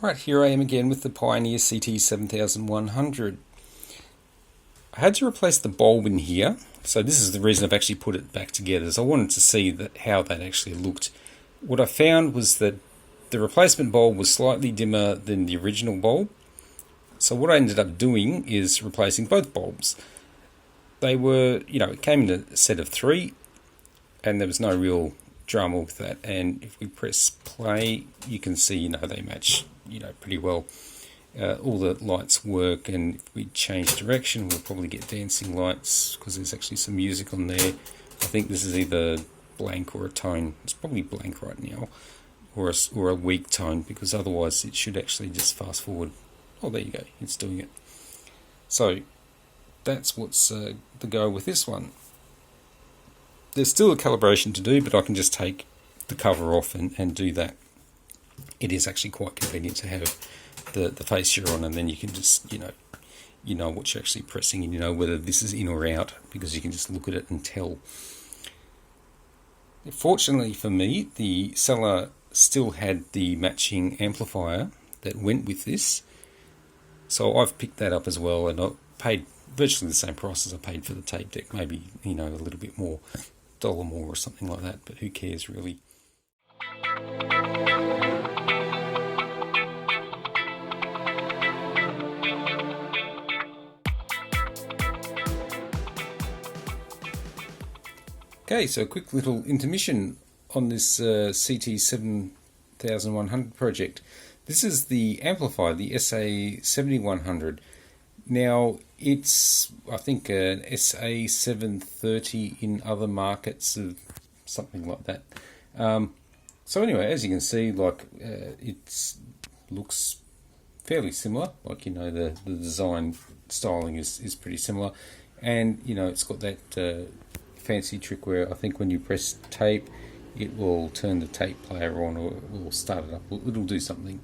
Right, here I am again with the Pioneer CT-7100. I had to replace the bulb in here, so this is the reason I've actually put it back together, is I wanted to see how that actually looked. What I found was that the replacement bulb was slightly dimmer than the original bulb, so what I ended up doing is replacing both bulbs. They were, it came in a set of 3, and there was no real drama with that, and if we press play, you can see, they match, pretty well. All the lights work, and if we change direction, we'll probably get dancing lights, because there's actually some music on there. I think this is either blank or a tone. It's probably blank right now, or a weak tone, because otherwise it should actually just fast forward. Oh, there you go, it's doing it. So that's what's the go with this one. There's still a calibration to do, but I can just take the cover off and do that. It is actually quite convenient to have the facier on, and then you can just, you know what you're actually pressing, and you know whether this is in or out, because you can just look at it and tell. Fortunately for me, the seller still had the matching amplifier that went with this, so I've picked that up as well, and I paid virtually the same price as I paid for the tape deck, maybe, a little bit more, $1 more or something like that, but who cares really. Okay, so a quick little intermission on this CT-7100 project. This is the amplifier, the SA-7100. Now, it's, I think, an SA-730 in other markets, of something like that. So anyway, as you can see, it looks fairly similar. The design styling is pretty similar. And, it's got that fancy trick where I think when you press tape, it will turn the tape player on, or it will start it up. It'll do something.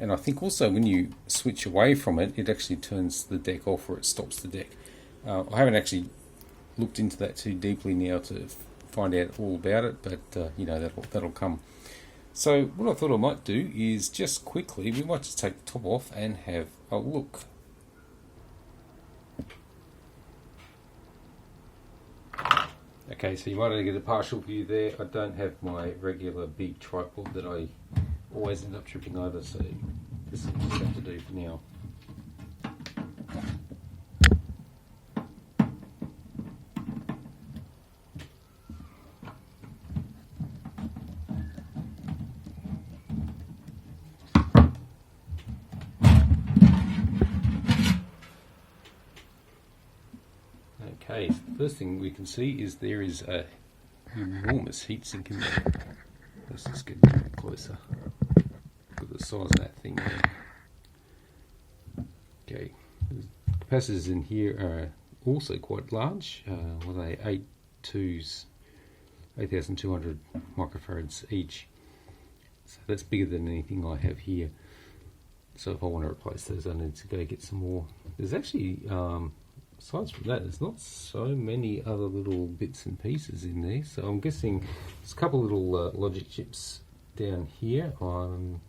And I think also when you switch away from it, it actually turns the deck off, or it stops the deck. I haven't actually looked into that too deeply now to find out all about it, but that'll come. So what I thought I might do is just quickly, we might just take the top off and have a look. Okay, so you might only get a partial view there. I don't have my regular big tripod that I always end up tripping over, so this will just have to do for now. Okay, so the first thing we can see is there is a enormous heatsink in there. Let's just get a bit closer. Look at the size of that thing there. Okay, the capacitors in here are also quite large. What are they? 8,200 microfarads each. So that's bigger than anything I have here. So if I want to replace those, I need to go get some more. There's actually, aside from that, there's not so many other little bits and pieces in there. So I'm guessing there's a couple little logic chips down here. I'm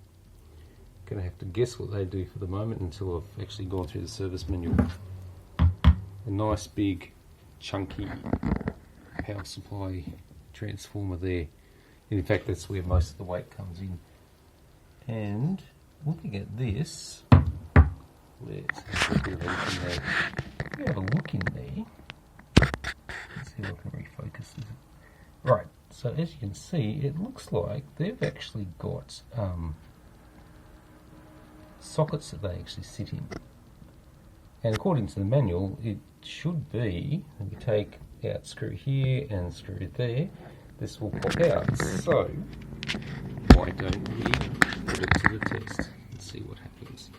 going to have to guess what they do for the moment until I've actually gone through the service manual. A nice big chunky power supply transformer there. And in fact, that's where most of the weight comes in. And looking at this, let's have a look in there. Let's see if I can refocus this. Right, so as you can see, it looks like they've actually got sockets that they actually sit in. And according to the manual, it should be, if you take out screw here and screw there, this will pop out. So, why don't we put it to the test and see what happens?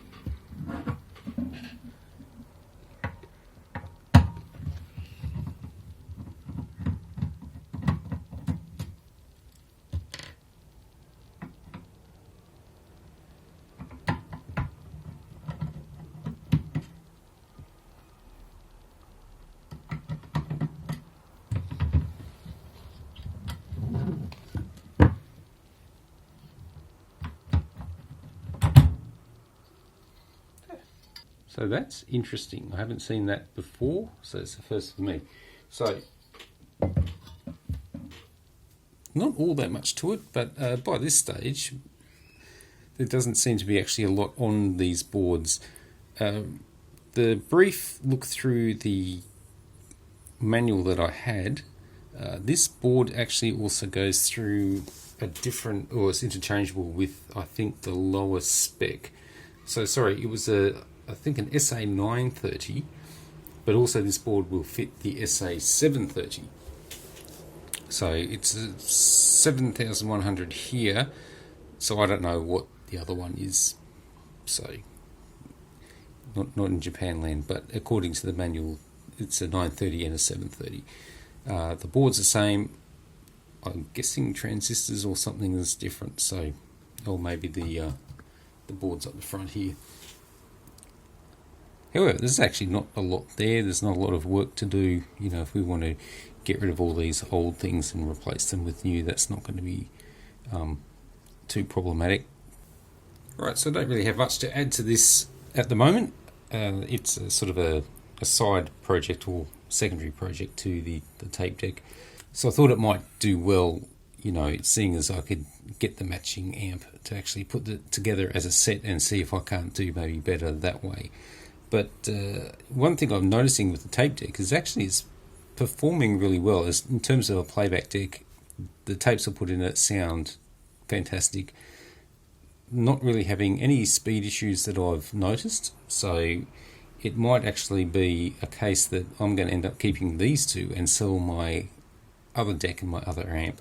So that's interesting. I haven't seen that before, so it's the first for me. So, not all that much to it, but by this stage, there doesn't seem to be actually a lot on these boards. The brief look through the manual that I had, this board actually also goes through a different, or it's interchangeable with, I think, the lower spec. So sorry, it was I think an SA-930, but also this board will fit the SA-730. So it's a 7100 here, so I don't know what the other one is, so not in Japan land, but according to the manual it's a 930 and a 730. The board's the same. I'm guessing transistors or something is different, so, or maybe the board's up the front here. However, there's actually not a lot there. There's not a lot of work to do. You know, if we want to get rid of all these old things and replace them with new, that's not going to be too problematic. Right, so I don't really have much to add to this at the moment. It's a sort of a side project or secondary project to the tape deck. So I thought it might do well, you know, seeing as I could get the matching amp to actually put it together as a set and see if I can't do maybe better that way. But one thing I'm noticing with the tape deck is actually it's performing really well. As in terms of a playback deck, the tapes I put in it sound fantastic. Not really having any speed issues that I've noticed, so it might actually be a case that I'm going to end up keeping these two and sell my other deck and my other amp.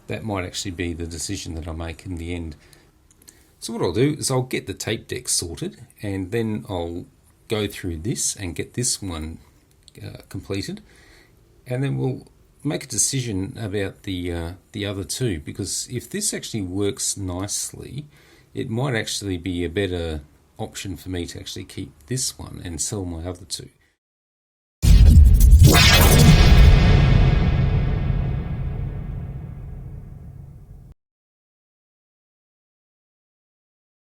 That might actually be the decision that I make in the end. So what I'll do is I'll get the tape deck sorted, and then I'll go through this and get this one completed, and then we'll make a decision about the other two, because if this actually works nicely, it might actually be a better option for me to actually keep this one and sell my other two.